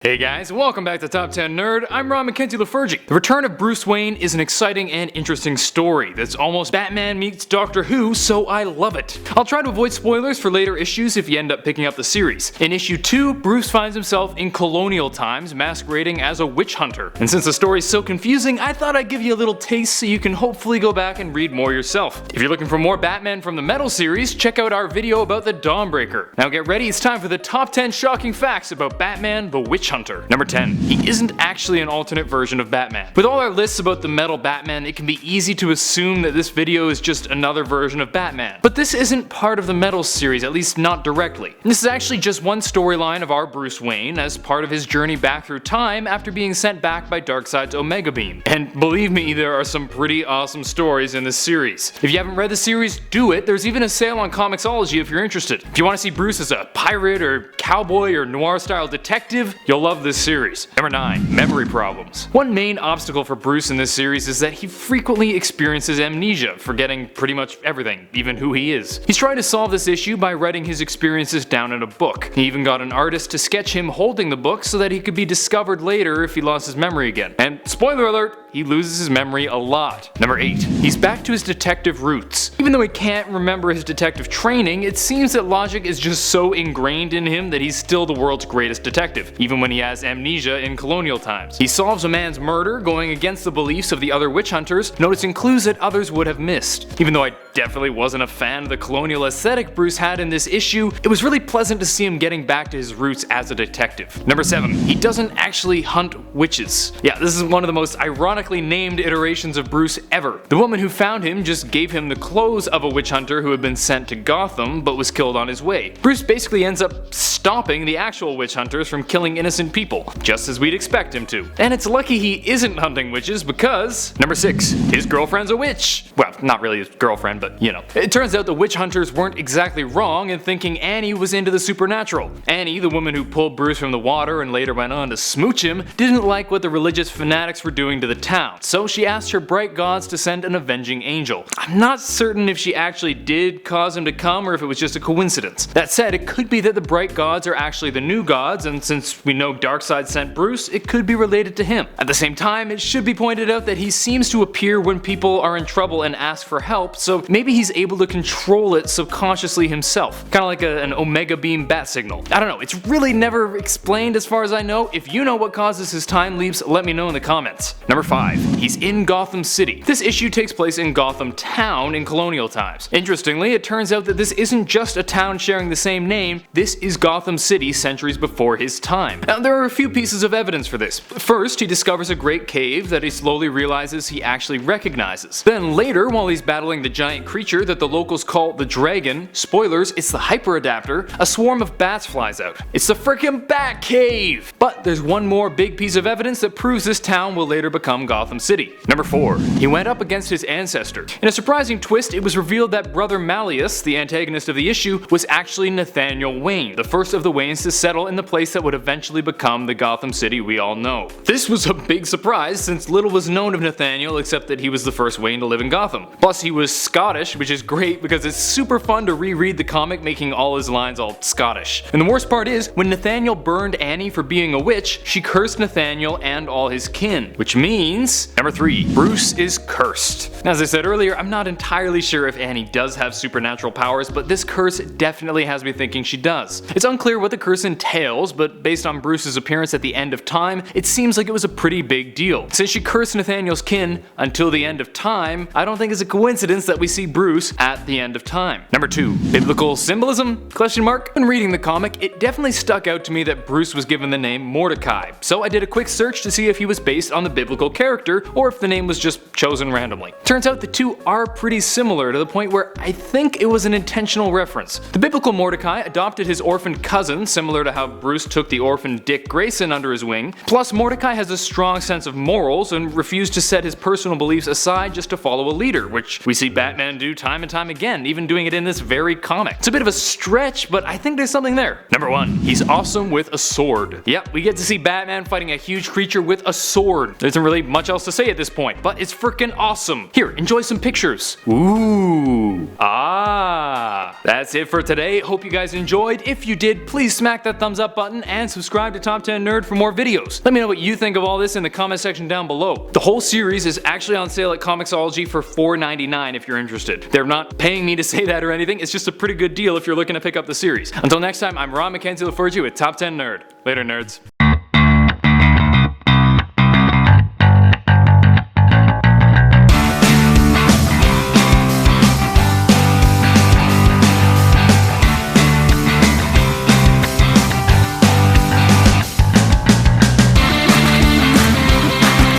Hey guys, welcome back to Top 10 Nerd. I'm Ron Mackenzie Lafergie. The return of Bruce Wayne is an exciting and interesting story that's almost Batman meets Doctor Who, so I love it. I'll try to avoid spoilers for later issues if you end up picking up the series. In issue 2, Bruce finds himself in Colonial times masquerading as a witch hunter. And since the story's so confusing, I thought I'd give you a little taste so you can hopefully go back and read more yourself. If you're looking for more Batman from the Metal series, check out our video about the Dawnbreaker. Now get ready, it's time for the top 10 shocking facts about Batman the Witch Hunter. Number 10. He isn't actually an alternate version of Batman. With all our lists about the metal Batman, it can be easy to assume that this video is just another version of Batman. But this isn't part of the Metal series, at least not directly. And this is actually just one storyline of our Bruce Wayne as part of his journey back through time after being sent back by Darkseid's Omega Beam. And believe me, there are some pretty awesome stories in this series. If you haven't read the series, do it. There's even a sale on Comixology if you're interested. If you want to see Bruce as a pirate or cowboy or noir-style detective, you'll love this series. Number 9. Memory problems. One main obstacle for Bruce in this series is that he frequently experiences amnesia, forgetting pretty much everything, even who he is. He's trying to solve this issue by writing his experiences down in a book. He even got an artist to sketch him holding the book so that he could be discovered later if he lost his memory again. And spoiler alert, he loses his memory a lot. Number 8. He's back to his detective roots. Even though he can't remember his detective training, it seems that logic is just so ingrained in him that he's still the world's greatest detective, even when he has amnesia in Colonial times. He solves a man's murder, going against the beliefs of the other witch hunters, noticing clues that others would have missed. Even though I definitely wasn't a fan of the Colonial aesthetic Bruce had in this issue, it was really pleasant to see him getting back to his roots as a detective. Number 7. He doesn't actually hunt witches. Yeah, this is one of the most ironically named iterations of Bruce ever. The woman who found him just gave him the clothes of a witch hunter who had been sent to Gotham but was killed on his way. Bruce basically ends up stopping the actual witch hunters from killing innocent people, just as we'd expect him to. And it's lucky he isn't hunting witches because... Number 6. His girlfriend's a witch. Well, not really his girlfriend, but you know. It turns out the witch hunters weren't exactly wrong in thinking Annie was into the supernatural. Annie, the woman who pulled Bruce from the water and later went on to smooch him, didn't like what the religious fanatics were doing to the town, so she asked her bright gods to send an avenging angel. I'm not certain if she actually did cause him to come or if it was just a coincidence. That said, it could be that the bright gods are actually the new gods, and since we know Darkseid sent Bruce, it could be related to him. At the same time, it should be pointed out that he seems to appear when people are in trouble and ask for help, so maybe he's able to control it subconsciously himself. Kinda like an Omega Beam bat signal. I don't know, it's really never explained as far as I know. If you know what causes his time leaps, let me know in the comments. Number 5. He's in Gotham City. This issue takes place in Gotham Town in Colonial times. Interestingly, it turns out that this isn't just a town sharing the same name, this is Gotham City centuries before his time. Now, there are a few pieces of evidence for this. First, he discovers a great cave that he slowly realizes he actually recognizes. Then later, while he's battling the giant creature that the locals call the Dragon, spoilers, it's the Hyper Adapter, a swarm of bats flies out. It's the frickin' Bat Cave! But there's one more big piece of evidence that proves this town will later become Gotham City. Number 4. He went up against his ancestor. In a surprising twist, it was revealed that Brother Malleus, the antagonist of the issue, was actually Nathaniel Wayne, the first of the Waynes to settle in the place that would eventually become the Gotham City we all know. This was a big surprise since little was known of Nathaniel except that he was the first Wayne to live in Gotham. Plus he was Scottish, which is great because it's super fun to reread the comic making all his lines all Scottish. And the worst part is, when Nathaniel burned Annie for being a witch, she cursed Nathaniel and all his kin. Which means... Number 3. Bruce is cursed. As I said earlier, I'm not entirely sure if Annie does have supernatural powers, but this curse definitely has me thinking she does. It's unclear what the curse entails, but based on Bruce's appearance at the end of time, it seems like it was a pretty big deal. Since she cursed Nathaniel's kin until the end of time, I don't think it's a coincidence that we see Bruce at the end of time. Number 2. Biblical symbolism? Question mark. When reading the comic, it definitely stuck out to me that Bruce was given the name Mordecai, so I did a quick search to see if he was based on the biblical character or if the name was just chosen randomly. Turns out the two are pretty similar to the point where I think it was an intentional reference. The biblical Mordecai adopted his orphaned cousin, similar to how Bruce took the orphan Dick Grayson under his wing. Plus, Mordecai has a strong sense of morals and refused to set his personal beliefs aside just to follow a leader, which we see Batman and do time and time again, even doing it in this very comic. It's a bit of a stretch, but I think there's something there. Number 1. He's awesome with a sword. Yep, we get to see Batman fighting a huge creature with a sword. There isn't really much else to say at this point, but it's freaking awesome. Here, enjoy some pictures. Ooh. That's it for today. Hope you guys enjoyed. If you did, please smack that thumbs up button and subscribe to Top 10 Nerd for more videos. Let me know what you think of all this in the comment section down below. The whole series is actually on sale at Comixology for $4.99 if you're interested. They're not paying me to say that or anything, it's just a pretty good deal if you're looking to pick up the series. Until next time, I'm Ron Mackenzie LaFergie with Top 10 Nerd. Later, nerds.